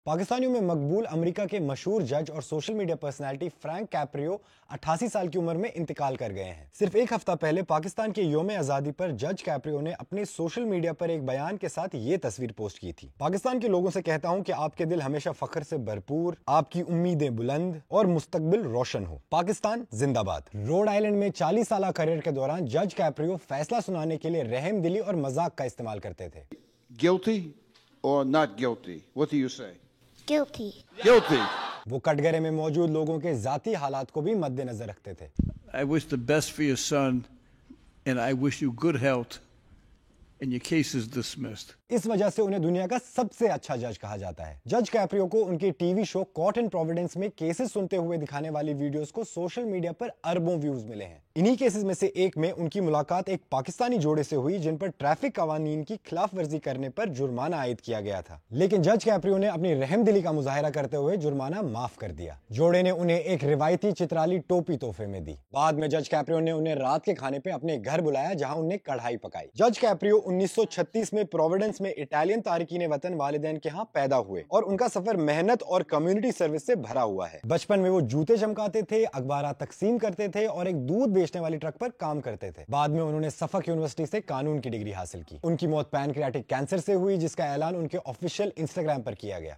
पाकिस्तानियों में मकबूल अमेरिका के मशहूर जज और social media personality Frank Caprio 88 साल की उम्र में इंतकाल कर गए हैं। सिर्फ एक हफ्ता पहले पाकिस्तान के यौम आजादी पर जज कैप्रियो ने अपने सोशल मीडिया पर एक बयान के साथ ये तस्वीर पोस्ट की थी। पाकिस्तान के लोगों से कहता हूं कि आपके दिल हमेशा फख्र से भरपूर, आपकी उम्मीदें बुलंद और मुस्तकबिल रोशन हो। पाकिस्तान जिंदाबाद। रोड आइलैंड में 40 साल करियर के दौरान जज कैप्रियो फैसला सुनाने के लिए रहम दिली और मजाक का इस्तेमाल करते थे। Guilty or not guilty? What do you say? Guilty. Guilty. वो कटघरे में मौजूद लोगों के जाती हालात को भी मद्देनजर रखते थे। I wish the best for your son and I wish you good health and your case is dismissed. इस वजह से उन्हें दुनिया का सबसे अच्छा जज कहा जाता है। जज कैप्रियो को उनके TV show caught in Providence में केसेस सुनते हुए दिखाने वाली वीडियोस को सोशल मीडिया पर अरबों व्यूज मिले हैं। इन्हीं केसेस में से एक में उनकी मुलाकात एक पाकिस्तानी जोड़े से हुई जिन पर ट्रैफिक कवानीन की खिलाफ वर्जी करने पर जुर्माना आयद किया गया था, लेकिन जज कैप्रियो ने अपनी रहमदिली का मुजाहरा करते हुए जुर्माना माफ कर दिया। जोड़े ने उन्हें एक रिवायती चित्राली टोपी तोहफे में दी। बाद में जज कैप्रियो ने उन्हें रात के खाने पे अपने घर बुलाया, जहां उन्हें कढ़ाई पकाई। जज कैप्रियो 1936 में प्रोविडेंस में इटालियन तारकीन वतन वालिदैन के यहाँ पैदा हुए और उनका सफर मेहनत और कम्युनिटी सर्विस से भरा हुआ है। बचपन में वो जूते चमकाते थे, अखबार तकसीम करते थे और एक दूध बेचने वाली ट्रक पर काम करते थे। बाद में उन्होंने सफक यूनिवर्सिटी से कानून की डिग्री हासिल की। उनकी मौत पैनक्रियाटिक कैंसर से हुई, जिसका ऐलान उनके ऑफिशियल इंस्टाग्राम पर किया गया।